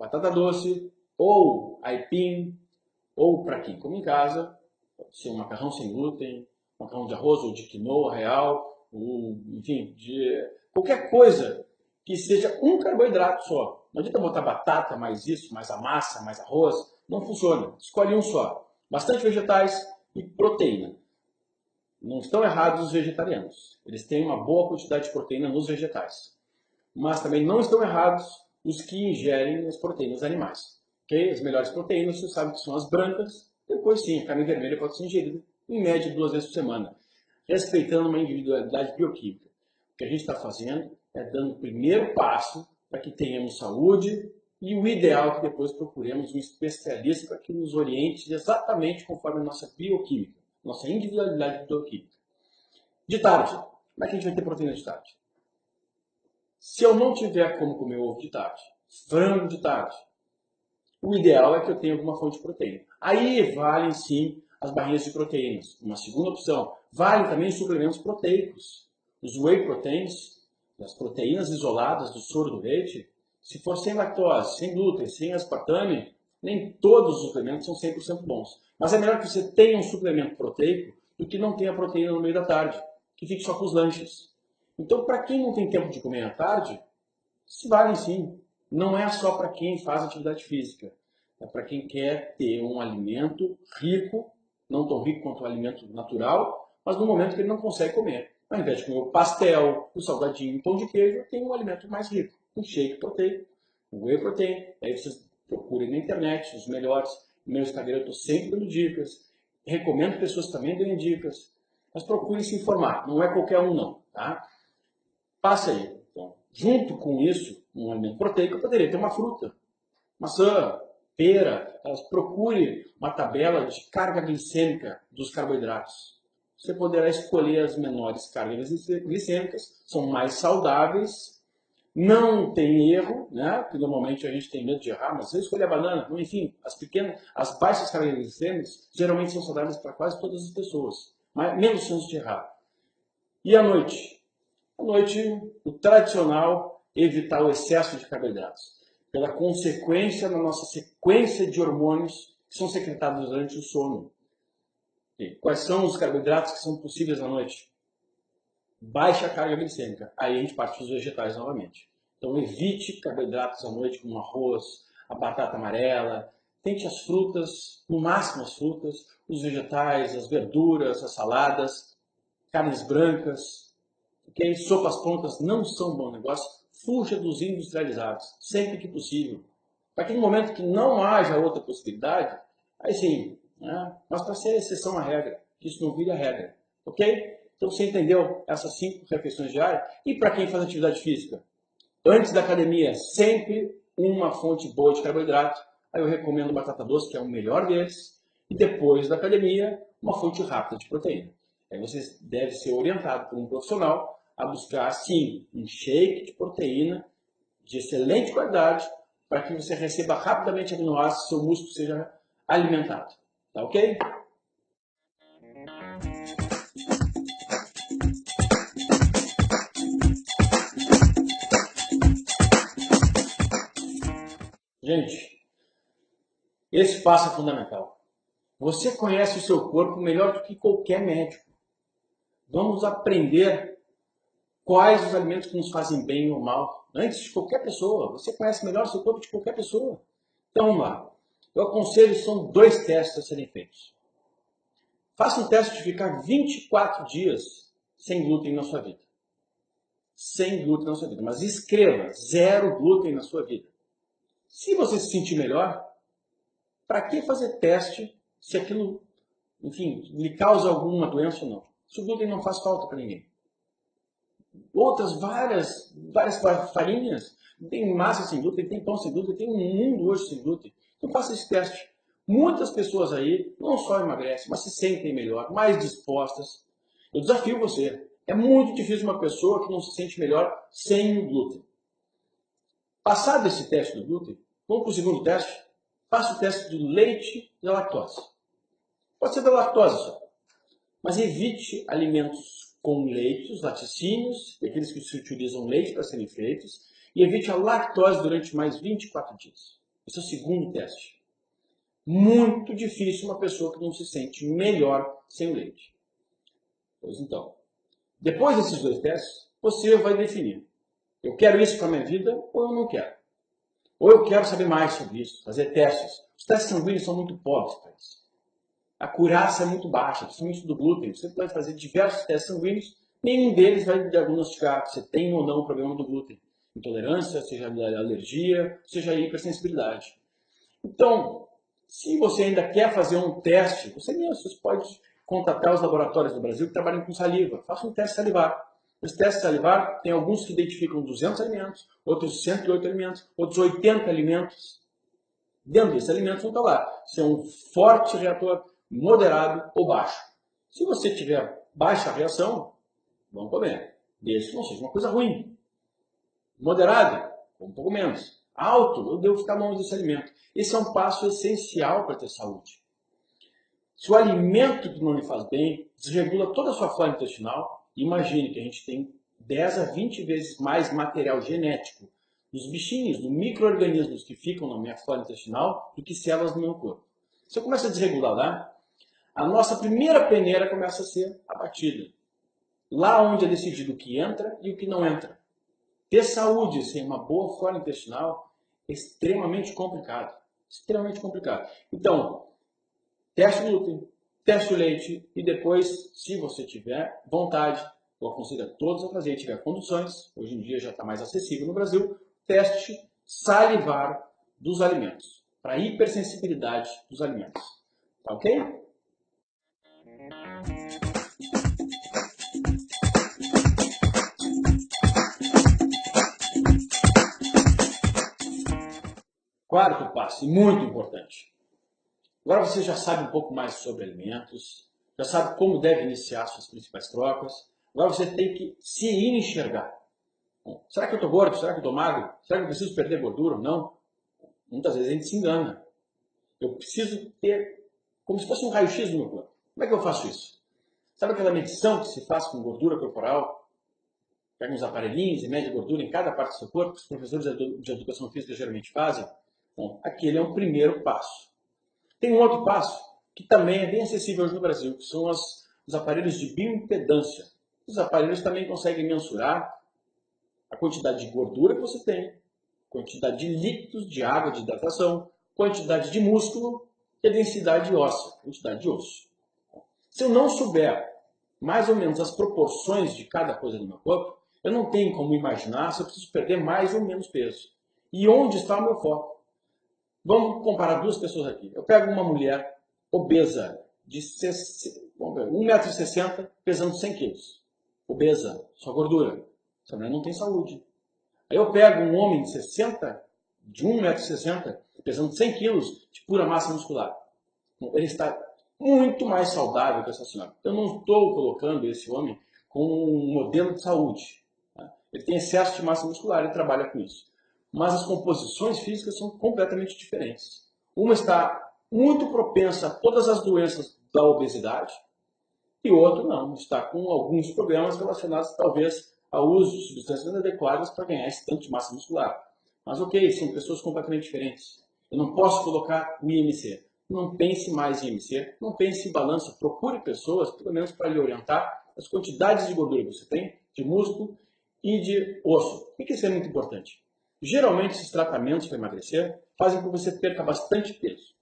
batata doce, ou aipim, ou para quem come em casa, pode ser um macarrão sem glúten, macarrão de arroz ou de quinoa real, ou, enfim, de qualquer coisa que seja um carboidrato só. Não adianta botar batata, mais isso, mais a massa, mais arroz. Não funciona. Escolhe um só. Bastante vegetais e proteína. Não estão errados os vegetarianos. Eles têm uma boa quantidade de proteína nos vegetais. Mas também não estão errados os que ingerem as proteínas animais. Okay? As melhores proteínas, você sabe que são as brancas. Depois sim, a carne vermelha pode ser ingerida em média 2 vezes por semana, respeitando uma individualidade bioquímica. O que a gente está fazendo é dando o primeiro passo para que tenhamos saúde e o ideal é que depois procuremos um especialista para que nos oriente exatamente conforme a nossa bioquímica, nossa individualidade bioquímica. De tarde, como é que a gente vai ter proteína de tarde? Se eu não tiver como comer ovo de tarde, frango de tarde, o ideal é que eu tenha alguma fonte de proteína. Aí valem sim as barrinhas de proteínas. Uma segunda opção. Vale também os suplementos proteicos. Os whey proteins, as proteínas isoladas do soro do leite, se for sem lactose, sem glúten, sem aspartame, nem todos os suplementos são 100% bons. Mas é melhor que você tenha um suplemento proteico do que não tenha proteína no meio da tarde, que fique só com os lanches. Então, para quem não tem tempo de comer à tarde, se valem sim. Não é só para quem faz atividade física. É para quem quer ter um alimento rico, não tão rico quanto o alimento natural, mas no momento que ele não consegue comer. Ao invés de comer o pastel, o salgadinho, o pão de queijo, tem um alimento mais rico. Um shake proteico, um whey protein. Aí vocês procurem na internet os melhores. No meu Instagram eu estou sempre dando dicas. Recomendo que pessoas também deem dicas. Mas procurem se informar. Não é qualquer um não. Tá? Passe aí. Então, junto com isso, um alimento proteico, eu poderia ter uma fruta. Maçã, pera. Procure uma tabela de carga glicêmica dos carboidratos. Você poderá escolher as menores cargas glicêmicas, são mais saudáveis, não tem erro, né? Porque normalmente a gente tem medo de errar, mas se eu escolher a banana, enfim, as baixas cargas glicêmicas geralmente são saudáveis para quase todas as pessoas, mas menos chance de errar. E à noite? À noite, o tradicional é evitar o excesso de carboidratos, pela consequência na nossa sequência de hormônios que são secretados durante o sono. E quais são os carboidratos que são possíveis à noite? Baixa carga glicêmica. Aí a gente parte para os vegetais novamente. Então evite carboidratos à noite como arroz, a batata amarela. Tente as frutas, no máximo as frutas, os vegetais, as verduras, as saladas, carnes brancas. Okay? Sopas prontas não são bom negócio. Fuja dos industrializados, sempre que possível. Para que no momento que não haja outra possibilidade, aí sim, né? Mas para ser exceção à regra, que isso não vire a regra. Ok? Então você entendeu essas 5 refeições diárias? E para quem faz atividade física? Antes da academia, sempre uma fonte boa de carboidrato. Aí eu recomendo batata doce, que é o melhor deles. E depois da academia, uma fonte rápida de proteína. Aí você deve ser orientado por um profissional a buscar, sim, um shake de proteína de excelente qualidade para que você receba rapidamente aminoácidos e seu músculo seja alimentado. Tá ok? Gente, esse passo é fundamental. Você conhece o seu corpo melhor do que qualquer médico. Vamos aprender quais os alimentos que nos fazem bem ou mal. Antes de qualquer pessoa, você conhece melhor o seu corpo de qualquer pessoa. Então vamos lá. Eu aconselho, são 2 testes a serem feitos. Faça um teste de ficar 24 dias sem glúten na sua vida. Sem glúten na sua vida. Mas escreva, 0 glúten na sua vida. Se você se sentir melhor, para que fazer teste se aquilo, enfim, lhe causa alguma doença ou não? Se o glúten não faz falta para ninguém. Outras várias farinhas, tem massa sem glúten, tem pão sem glúten, tem um mundo hoje sem glúten. Então faça esse teste. Muitas pessoas aí não só emagrecem, mas se sentem melhor, mais dispostas. Eu desafio você. É muito difícil uma pessoa que não se sente melhor sem o glúten. Passado esse teste do glúten, vamos para o segundo teste. Faça o teste do leite e da lactose. Pode ser da lactose só. Mas evite alimentos com leite, os laticínios, aqueles que se utilizam leite para serem feitos, e evite a lactose durante mais 24 dias. Esse é o segundo teste. Muito difícil uma pessoa que não se sente melhor sem o leite. Pois então, depois desses dois testes, você vai definir. Eu quero isso para a minha vida ou eu não quero? Ou eu quero saber mais sobre isso, fazer testes. Os testes sanguíneos são muito pobres para isso. A acurácia é muito baixa, principalmente do glúten. Você pode fazer diversos testes sanguíneos, nenhum deles vai diagnosticar se você tem ou não o problema do glúten. Intolerância, seja alergia, seja hipersensibilidade. Então, se você ainda quer fazer um teste, você pode contatar os laboratórios do Brasil que trabalham com saliva. Faça um teste salivar. Os testes salivar, tem alguns que identificam 200 alimentos, outros 108 alimentos, outros 80 alimentos. Dentro desses alimentos vão estar lá se é um forte reator, moderado ou baixo. Se você tiver baixa reação, vamos comer. Desde que não seja uma coisa ruim. Moderado, um pouco menos. Alto, eu devo ficar longe desse alimento. Esse é um passo essencial para ter saúde. Se o alimento que não lhe faz bem desregula toda a sua flora intestinal, imagine que a gente tem 10 a 20 vezes mais material genético dos bichinhos, dos micro-organismos que ficam na minha flora intestinal do que células no meu corpo. Se eu começo a desregular lá, a nossa primeira peneira começa a ser abatida. Lá onde é decidido o que entra e o que não entra. Ter saúde sem uma boa flora intestinal é extremamente complicado. Extremamente complicado. Então, teste o glúten, teste o leite e depois, se você tiver vontade, eu aconselho a todos a fazer, tiver condições, hoje em dia já está mais acessível no Brasil, teste salivar dos alimentos, para hipersensibilidade dos alimentos. Tá ok? Quarto passo, e muito importante. Agora você já sabe um pouco mais sobre alimentos, já sabe como deve iniciar suas principais trocas. Agora você tem que se enxergar. Bom, será que eu estou gordo? Será que eu estou magro? Será que eu preciso perder gordura ou não? Muitas vezes a gente se engana. Eu preciso ter como se fosse um raio-x do meu corpo. Como é que eu faço isso? Sabe aquela medição que se faz com gordura corporal? Pega uns aparelhinhos e mede a gordura em cada parte do seu corpo, que os professores de educação física geralmente fazem. Bom, aquele é um primeiro passo. Tem um outro passo, que também é bem acessível hoje no Brasil, que são os aparelhos de bioimpedância. Os aparelhos também conseguem mensurar a quantidade de gordura que você tem, quantidade de líquidos, de água, de hidratação, quantidade de músculo e a densidade óssea, quantidade de osso. Se eu não souber mais ou menos as proporções de cada coisa do meu corpo, eu não tenho como imaginar se eu preciso perder mais ou menos peso. E onde está o meu foco? Vamos comparar duas pessoas aqui. Eu pego uma mulher obesa, de 1,60 m, pesando 100 kg. Obesa, só gordura. Essa mulher não tem saúde. Aí eu pego um homem de 1,60 m, pesando 100 kg, de pura massa muscular. Ele está muito mais saudável que essa senhora. Eu não estou colocando esse homem como um modelo de saúde. Ele tem excesso de massa muscular, ele trabalha com isso. Mas as composições físicas são completamente diferentes. Uma está muito propensa a todas as doenças da obesidade e o outro não, está com alguns problemas relacionados talvez ao uso de substâncias inadequadas para ganhar esse tanto de massa muscular. Mas ok, são pessoas completamente diferentes. Eu não posso colocar o IMC. Não pense mais em IMC, não pense em balança. Procure pessoas, pelo menos para lhe orientar, as quantidades de gordura que você tem, de músculo e de osso. Por que isso é muito importante? Geralmente, esses tratamentos para emagrecer fazem com que você perca bastante peso.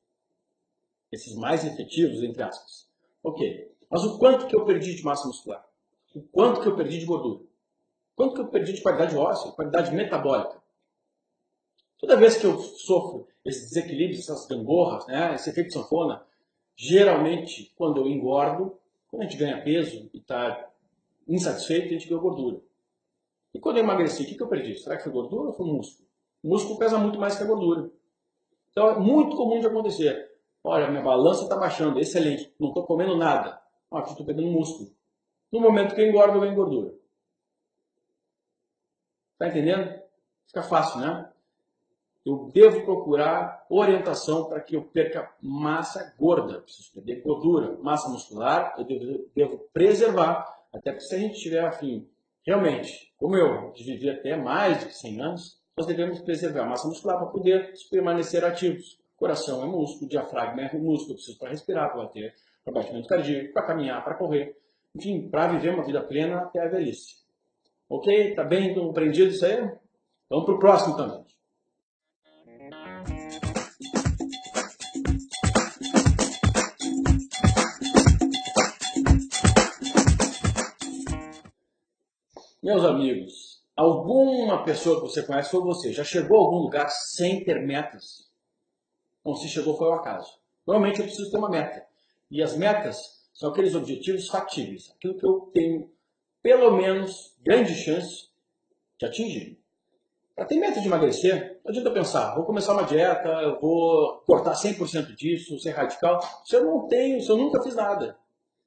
Esses mais efetivos, entre aspas. Ok, mas o quanto que eu perdi de massa muscular? O quanto que eu perdi de gordura? O quanto que eu perdi de qualidade óssea, qualidade metabólica? Toda vez que eu sofro esses desequilíbrios, essas gangorras, né, esse efeito sanfona, geralmente, quando eu engordo, quando a gente ganha peso e está insatisfeito, a gente ganha gordura. E quando eu emagreci, o que eu perdi? Será que foi gordura ou foi músculo? O músculo pesa muito mais que a gordura. Então é muito comum de acontecer. Olha, minha balança está baixando, excelente, não estou comendo nada. Aqui estou perdendo músculo. No momento que eu engordo, eu ganho gordura. Está entendendo? Fica fácil, né? Eu devo procurar orientação para que eu perca massa gorda. Preciso perder gordura. Massa muscular, eu devo preservar. Até porque se a gente tiver afim, realmente, como eu, de viver até mais de 100 anos, nós devemos preservar a massa muscular para poder permanecer ativos. Coração é músculo, diafragma é músculo, eu preciso para respirar, para ter para batimento cardíaco, para caminhar, para correr. Enfim, para viver uma vida plena até a velhice. Ok? Tá bem compreendido isso aí? Vamos para o próximo também. Meus amigos, alguma pessoa que você conhece ou você já chegou a algum lugar sem ter metas? Ou se chegou foi o acaso. Normalmente eu preciso ter uma meta. E as metas são aqueles objetivos factíveis. Aquilo que eu tenho, pelo menos, grande chance de atingir. Para ter meta de emagrecer, não adianta eu pensar, vou começar uma dieta, eu vou cortar 100% disso, ser radical. Se eu não tenho, se eu nunca fiz nada.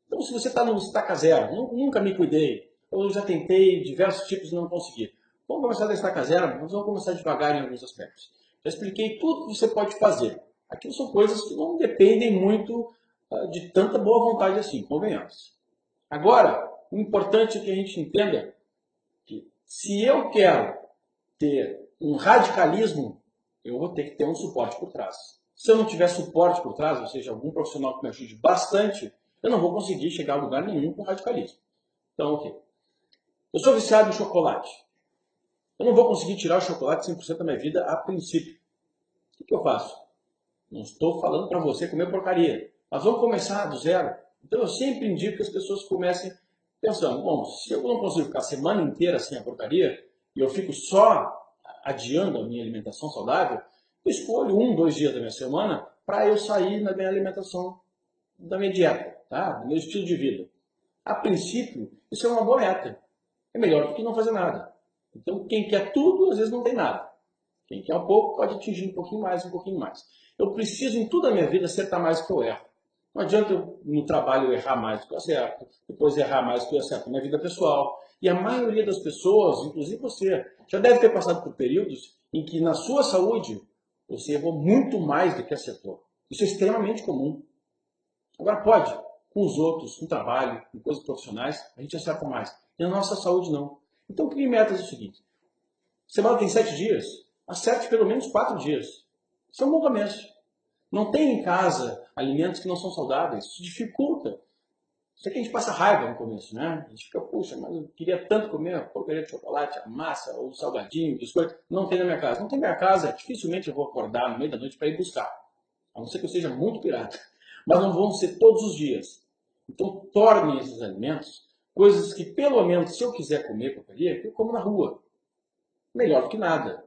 Então, se você está no estaca zero, nunca me cuidei, eu já tentei diversos tipos e não consegui. Vamos começar da estaca zero, mas vamos começar devagar em alguns aspectos. Já expliquei tudo que você pode fazer. Aquilo são coisas que não dependem muito de tanta boa vontade assim, convenhamos. Agora, o importante é que a gente entenda que se eu quero ter um radicalismo, eu vou ter que ter um suporte por trás. Se eu não tiver suporte por trás, ou seja, algum profissional que me ajude bastante, eu não vou conseguir chegar a lugar nenhum com radicalismo. Então, ok. Eu sou viciado em chocolate. Eu não vou conseguir tirar o chocolate 100% da minha vida a princípio. O que eu faço? Não estou falando para você comer porcaria. Mas vamos começar do zero. Então eu sempre indico que as pessoas comecem pensando, bom, se eu não consigo ficar a semana inteira sem a porcaria, e eu fico só adiando a minha alimentação saudável, eu escolho 2 dias da minha semana para eu sair na minha alimentação, da minha dieta, tá? Do meu estilo de vida. A princípio, isso é uma boa meta. É melhor do que não fazer nada. Então, quem quer tudo, às vezes não tem nada. Quem quer um pouco, pode atingir um pouquinho mais, um pouquinho mais. Eu preciso, em toda a minha vida, acertar mais do que eu erro. Não adianta eu, no trabalho, errar mais do que eu acerto, depois errar mais do que eu acerto na minha vida pessoal. E a maioria das pessoas, inclusive você, já deve ter passado por períodos em que, na sua saúde, você errou muito mais do que acertou. Isso é extremamente comum. Agora, pode, com os outros, com o trabalho, com coisas profissionais, a gente acerta mais. E na nossa saúde, não. Então, crie metas é o seguinte. Semana tem 7 dias, acerte pelo menos 4 dias. Isso é um bom começo. Não tem em casa alimentos que não são saudáveis. Isso dificulta. Isso aqui a gente passa raiva no começo, né? A gente fica, puxa, mas eu queria tanto comer a porcaria de chocolate, a massa, ou salgadinho, biscoito. Não tem na minha casa. Não tem na minha casa, dificilmente eu vou acordar no meio da noite para ir buscar. A não ser que eu seja muito pirata. Mas não vão ser todos os dias. Então, torne esses alimentos coisas que, pelo menos, se eu quiser comer porcaria, eu como na rua. Melhor do que nada.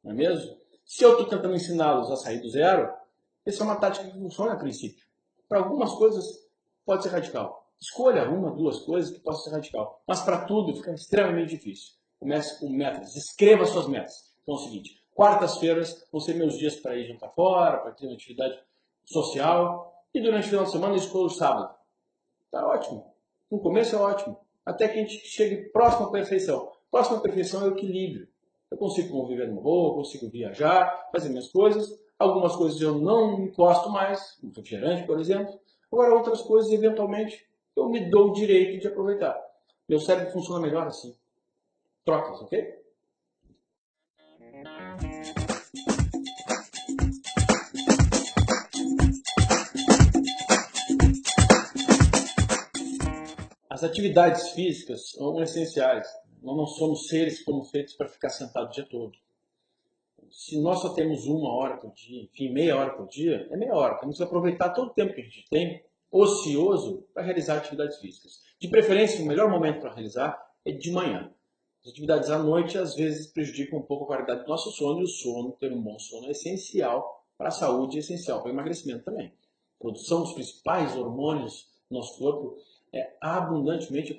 Não é mesmo? Se eu estou tentando ensiná-los a sair do zero, essa é uma tática que funciona a princípio. Para algumas coisas, pode ser radical. Escolha 1, 2 coisas que possam ser radical. Mas para tudo fica extremamente difícil. Comece com metas. Escreva suas metas. Então é o seguinte, quartas-feiras vão ser meus dias para ir jantar fora, para ter uma atividade social. E durante o final de semana eu escolho o sábado. Tá ótimo. No começo é ótimo. Até que a gente chegue próximo à perfeição. Próximo à perfeição é o equilíbrio. Eu consigo conviver numa boa, consigo viajar, fazer minhas coisas. Algumas coisas eu não encosto mais, um refrigerante, por exemplo. Agora, outras coisas, eventualmente, eu me dou o direito de aproveitar. Meu cérebro funciona melhor assim. Trocas, ok? As atividades físicas são essenciais. Nós não somos seres que fomos feitos para ficar sentado o dia todo. Se nós só temos 1 hora por dia, enfim, meia hora por dia, é meia hora. Temos que aproveitar todo o tempo que a gente tem, ocioso, para realizar atividades físicas. De preferência, o melhor momento para realizar é de manhã. As atividades à noite, às vezes, prejudicam um pouco a qualidade do nosso sono, e o sono, ter um bom sono, é essencial para a saúde e é essencial para o emagrecimento também. A produção dos principais hormônios do nosso corpo é abundantemente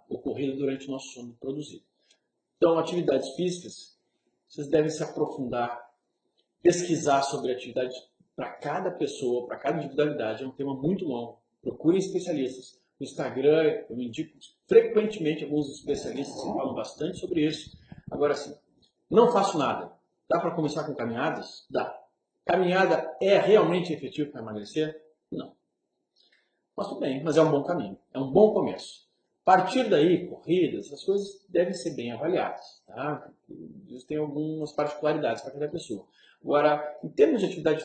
ocorrida durante o nosso sono produzido. Então, atividades físicas, vocês devem se aprofundar, pesquisar sobre atividade para cada pessoa, para cada individualidade. É um tema muito longo. Procurem especialistas. No Instagram, eu indico frequentemente alguns especialistas que falam bastante sobre isso. Agora sim, não faço nada. Dá para começar com caminhadas? Dá. Caminhada é realmente efetivo para emagrecer? Não. Mas tudo bem, mas é um bom caminho. É um bom começo. partir daí, corridas, essas coisas devem ser bem avaliadas, tá? Isso tem algumas particularidades para cada pessoa. Agora, em termos de atividade